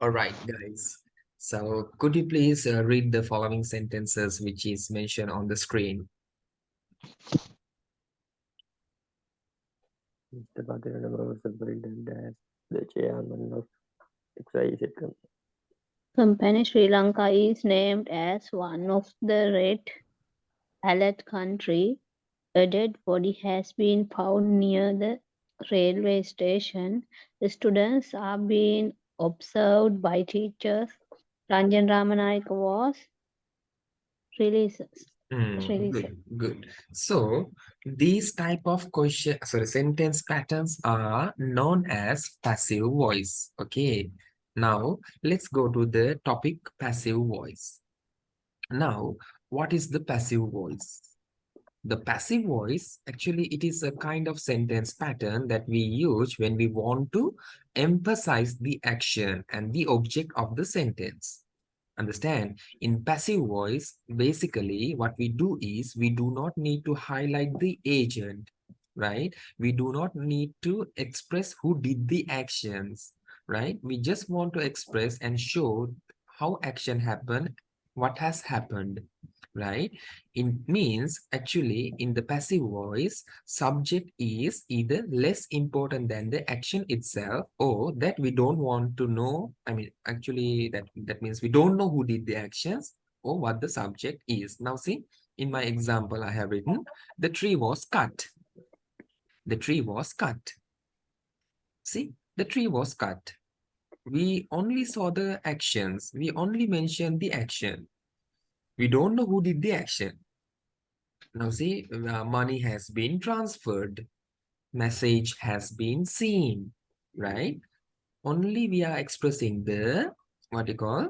All right, guys. So could you please read the following sentences which is mentioned on the screen? Mr. Bhattacharya was appointed as the chairman of XYZ company. Company Sri Lanka is named as one of the red alert country. A dead body has been found near the railway station. The students are being observed by teachers. Ranjan Ramanayaka was released. Released. Good. So these type of sentence patterns are known as passive voice. Okay. Now let's go to the topic passive voice. Now, what is the passive voice? The passive voice, actually, it is a kind of sentence pattern that we use when we want to emphasize the action and the object of the sentence. Understand? In passive voice, basically, what we do is we do not need to highlight the agent, right? We do not need to express who did the actions, right? We just want to express and show how action happened, what has happened, right? It means actually in the passive voice, subject is either less important than the action itself or that we don't want to know. I mean, actually that means we don't know who did the actions or what the subject is. Now see, in my example, I have written, the tree was cut. The tree was cut. See, the tree was cut. We only saw the actions. We only mentioned the action. We don't know who did the action. Now see, money has been transferred. Message has been seen, right? Only we are expressing the, what you call,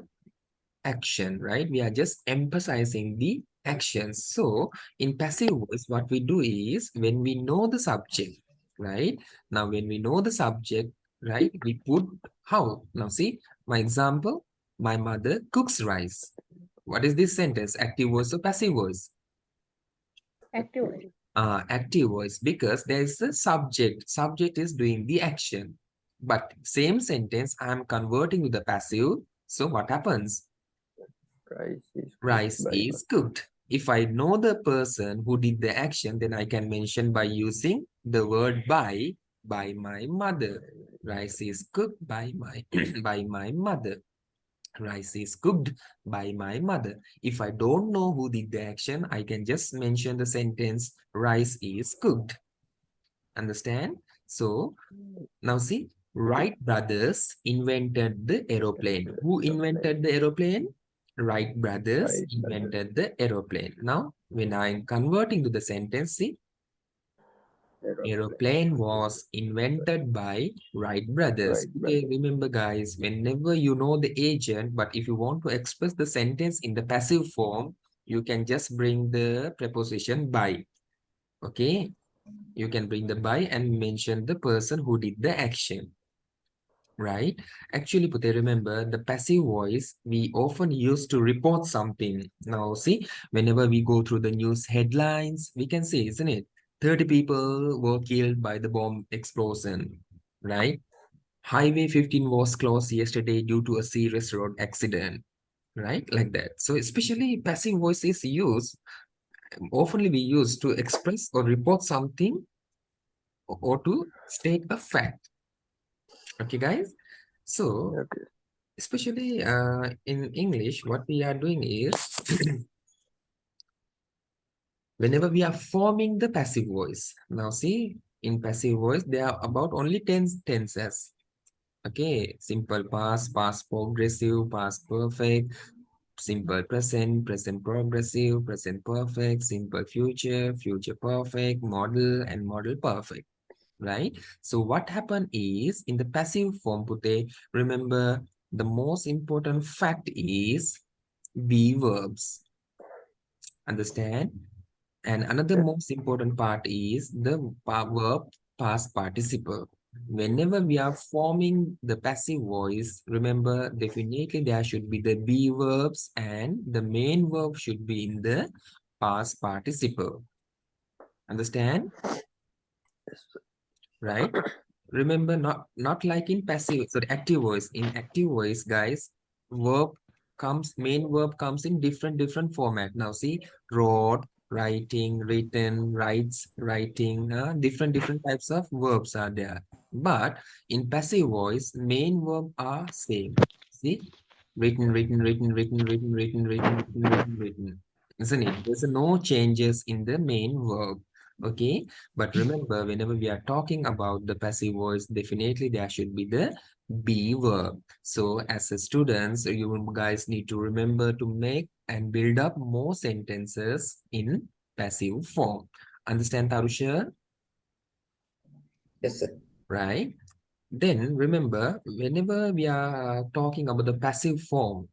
action, right? We are just emphasizing the actions. So in passive voice, what we do is when we know the subject, right? Now, when we know the subject, right, we put how. Now see, my example, my mother cooks rice. What is this sentence? Active voice or passive voice? Active. Active voice, because there is a subject is doing the action, but same sentence I am converting to the passive. So what happens? Rice is cooked Rice by is cooked. If I know the person who did the action, then I can mention by using the word by my mother. Rice is cooked by my by my mother. Rice is cooked by my mother. If I don't know who did the action, I can just mention the sentence, rice is cooked. Understand? So now see, Wright brothers invented the aeroplane. Who invented the aeroplane? Wright brothers Right brother. invented the aeroplane. Now, when I'm converting to the sentence, see, Aeroplane. aeroplane was invented by Wright brothers. Right Okay, brother. remember guys, whenever you know the agent, but if you want to express the sentence in the passive form, you can just bring the preposition by. Okay, you can bring the by and mention the person who did the action. Right? Actually, Pute, remember the passive voice we often use to report something. Now, see, whenever we go through the news headlines, we can see, isn't it? 30 people were killed by the bomb explosion, right? Highway 15 was closed yesterday due to a serious road accident, right? Like that. So, especially passive voice is used, oftenly we use to express or report something or to state a fact. Okay, guys? So, Okay. especially in English, what we are doing is whenever we are forming the passive voice. Now see, in passive voice, there are about only 10 tenses. Okay, simple past, past progressive, past perfect, simple present, present progressive, present perfect, simple future, future perfect, model, and model perfect. Right? So what happened is in the passive form, Pute, remember the most important fact is be verbs. Understand? And another Yes. most important part is the verb past participle. Whenever we are forming the passive voice, remember definitely there should be the be verbs and the main verb should be in the past participle. Understand? Yes. Right? Remember, not like in passive, sorry, active voice. In active voice, guys, main verb comes in different format. Now see, wrote, writing, written, writes, writing, different types of verbs are there. But in passive voice, main verb are same. See, written, isn't it? There's no changes in the main verb. Okay, but remember, whenever we are talking about the passive voice, definitely there should be the be verb. So as a students, you guys need to remember to make and build up more sentences in passive form. Understand, Tarusha? Yes, sir. Right? Then remember, whenever we are talking about the passive form,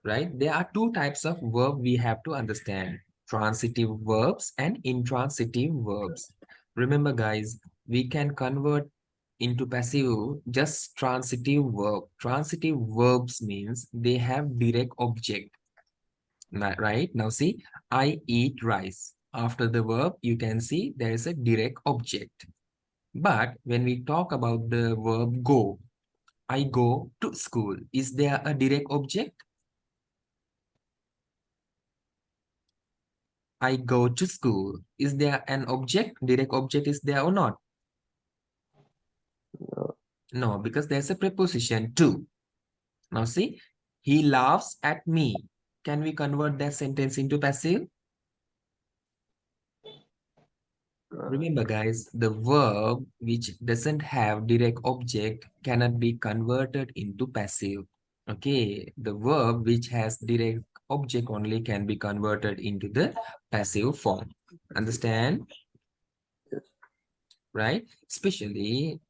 right? There are two types of verb we have to understand: transitive verbs and intransitive verbs. Remember, guys, we can convert into passive just transitive verb. Transitive verbs means they have direct object, right? Now see, I eat rice. After the verb, you can see there is a direct object. But when we talk about the verb go, I go to school, is there a direct object? I go to school. Is there an object? Direct object is there or not? No. No, because there's a preposition to. Now see, he laughs at me. Can we convert that sentence into passive? Remember, guys, the verb which doesn't have direct object cannot be converted into passive. Okay, the verb which has direct object only can be converted into the passive form. Understand? Yes. Right? Especially